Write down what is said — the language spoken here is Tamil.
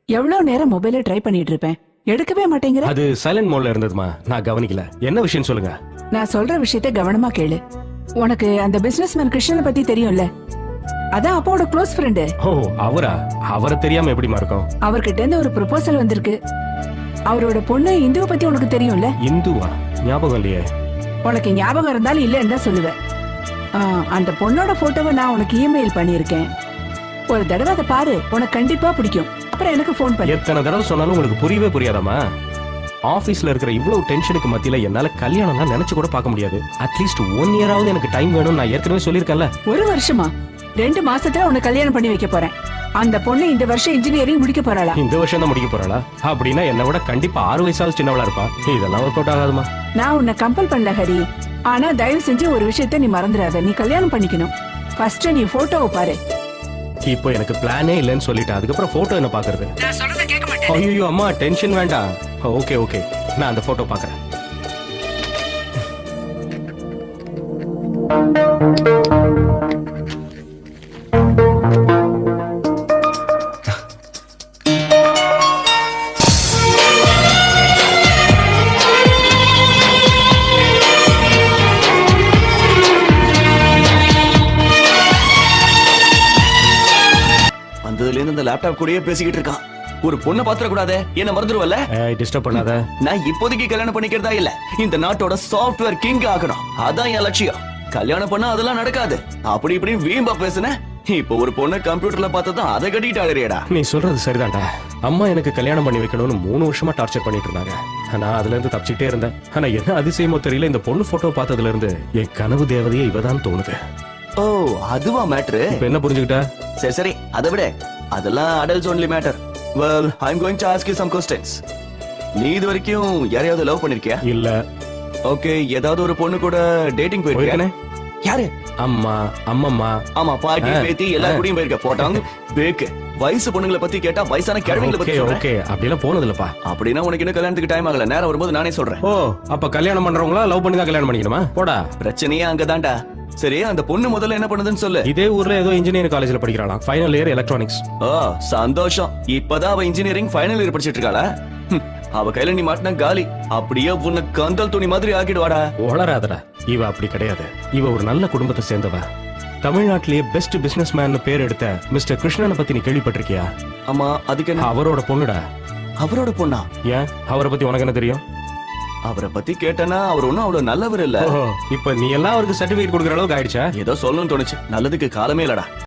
எவ்வளவு நேரம் மொபைல ட்ரை பண்ணிட்டு இருப்பேன், எடுக்கவே மாட்டேங்கிற. அது சைலண்ட் மோட்ல இருந்ததுமா, நான் கவனிக்கல. என்ன விஷயம் சொல்லுங்க. நான் சொல்ற விஷயத்த கவனமா கேளு. உனக்கு அந்த பிசினஸ்மேன் கிருஷ்ணனை பத்தி தெரியும்ல? அதான் அப்பாவோட க்ளோஸ் ஃப்ரெண்டு. ஓ, அவரா? அவரை தெரியாம எப்படிமா இருக்கும்? அவர்கிட்ட இருந்து ஒரு ப்ரொபோசல் வந்திருக்கு. அவரோட பொண்ணு இந்துவை பத்தி உனக்கு தெரியும்ல? இந்துவா? ஞாபகம் இல்லையே. உனக்கு ஞாபகம் இருந்தாலும் இல்லன்னு தான் சொல்லுவேன். அந்த பொண்ணோட போட்டோவை நான் உனக்கு இமெயில் பண்ணிருக்கேன். ஒரு தடவை அதை பாரு, உனக்கு கண்டிப்பா பிடிக்கும். அப்புறம் எனக்கு போன் பண்ணு. எத்தனை தடவை சொன்னாலும் உங்களுக்கு புரியவே புரியாதாமா? ஆபீஸ்ல இருக்கிற இவ்வளவு டென்ஷனுக்கு மத்தியில என்னால கல்யாணம்லாம் நினைச்சு கூட பார்க்க முடியாது. அட்லீஸ்ட் 1 இயராவது எனக்கு டைம் வேணும். நான் ஏற்கனவே சொல்லியிருக்கேன்ல. 1 வருஷமா? 2 மாசத்துல உனக்கு கல்யாணம் பண்ணி வைக்க போறேன். அந்த பொண்ணு இந்த வருஷம் இன்ஜினியரிங் முடிக்க போறாளா? இந்த வருஷம் தான் முடிக்க போறாளா? அப்படின்னா என்னை விட கண்டிப்பா 6 வயசாவது சின்னவளா இருப்பா. இதெல்லாம் ஒர்க் அவுட் ஆகாதுமா. நான் உன்னை கம்பல் பண்ணல ஹரி. ஆனா தயவு செஞ்சு ஒரு விஷயத்த நீ மறந்துடாத. நீ கல்யாணம் பண்ணிக்கணும். ஃபர்ஸ்ட் நீ போட்டோவை பாரு. இப்போ எனக்கு பிளானே இல்லைன்னு சொல்லிட்டேன். அதுக்கப்புறம் போட்டோ என்ன பாக்குறது? நான் சொல்றத கேட்க மாட்டேன். ஐயோ அம்மா, டென்ஷன் வேண்டாம். ஓகே ஓகே, நான் அந்த போட்டோ பாக்குறேன். வந்ததுல இருந்து இந்த லேப்டாப் கூடயே பேசிக்கிட்டு இருக்கான். ஒரு பொண்ணை பாத்திர கூடாதே, என்ன மறந்துடுவல்ல? டிஸ்டர்ப் பண்ணாத. நான் இப்போதைக்கு கல்யாணம் பண்ணிக்கிறதா இல்ல, இந்த நாட்டோட சாஃப்ட்வேர் கிங் ஆகணும். அதான் என் லட்சியம். கல்யாணம் பண்ணா அதெல்லாம் நடக்காது. அப்படி இப்படி வீம்பா பேசுன. இப்போ ஒரு பொண்ணை கம்ப்யூட்டர்ல பார்த்ததான் அதை கட்டிட்டு ஆடுறியடா. நீ சொல்றது சரிதான்டா. அம்மா எனக்கு கல்யாணம் பண்ணி வைக்கணும்னு 3 வருஷமா டார்ச்சர் பண்ணிட்டு இருந்தாங்க. நான் அதுல இருந்து தப்பிச்சுட்டே இருந்தேன். ஆனா என்ன அதிசயமோ தெரியல, இந்த பொண்ணு போட்டோ பார்த்ததுல இருந்து என் கனவு தேவதையே இவதான் தோணுது. ஓ, அதுவா மேட்டர்? இப்ப என்ன புரிஞ்சுக்கிட்ட? சரி சரி, அதை விட அதெல்லாம் adults only matter. Well, I am going to ask you some questions. நீ இது வரைக்கும் யாரையாவது லவ் பண்ணிருக்கியா? இல்ல. ஓகே, ஏதாவது ஒரு பொண்ணு கூட டேட்டிங் போயிருக்கியா? யாரு? அம்மா, அம்மம்மா. ஆமா, பாட்டி பேத்தி எல்லாரும் கூடயும் போயிருக்க. போட்டாங்க பேக்கு. வயசு பொண்ணுங்களை பத்தி கேட்டா வயசான கிழவிகளை பத்தி சொல்றேன். ஓகே, அப்படிலாம் போனது இல்லப்பா. அப்படின்னா உனக்கு இன்னும் கல்யாணத்துக்கு டைம் ஆகல. நேரம் வரும்போது நானே சொல்றேன். ஓ, அப்ப கல்யாணம் பண்றவங்களா லவ் பண்ணி தான் கல்யாணம் பண்ணிக்கணுமா? போடா. பிரச்சனையே அங்கதான்டா. சரி, அந்த பொண்ணு முதல்ல என்ன பண்ணுதுன்னு சொல்லு. இதே ஊர்ல ஏதோ இன்ஜினியரிங் காலேஜ்ல படிக்கிறாளாம். Final year electronics. ஓ, சந்தோஷம். இப்பதான் அவ இன்ஜினியரிங் ஃபைனல் இயர் படிச்சிட்டு இருக்காளா? அவ கையில நீ மாட்டின காலி. அப்படியே உன்னை கந்தல் துணி மாதிரி ஆக்கிடுவாடா. வளராதடா. இவ அப்படி கிடையாது. இவ ஒரு நல்ல குடும்பத்தை சேர்ந்தவ. தமிழ்நாட்டிலேயே பெஸ்ட் பிசினஸ் மேன் பேர் எடுத்த மிஸ்டர் கிருஷ்ணனை பத்தி நீ கேள்விப்பட்டிருக்கியா? ஆமா, அதுக்கு என்ன? அவரோட பொண்ணுடா. அவரோட பொண்ணா? ஏன், அவரை பத்தி உனக்கு என்ன தெரியும்? அவரை பத்தி கேட்டனா அவர் ஒன்னும் அவ்வளவு நல்லவர் இல்ல. இப்ப நீ எல்லாம் அவருக்கு சர்டிபிகேட் கொடுக்கற அளவுக்கு ஆயிடுச்சா? ஏதோ சொல்லணும்னு தோணுச்சு. நல்லதுக்கு காலமே இல்லடா.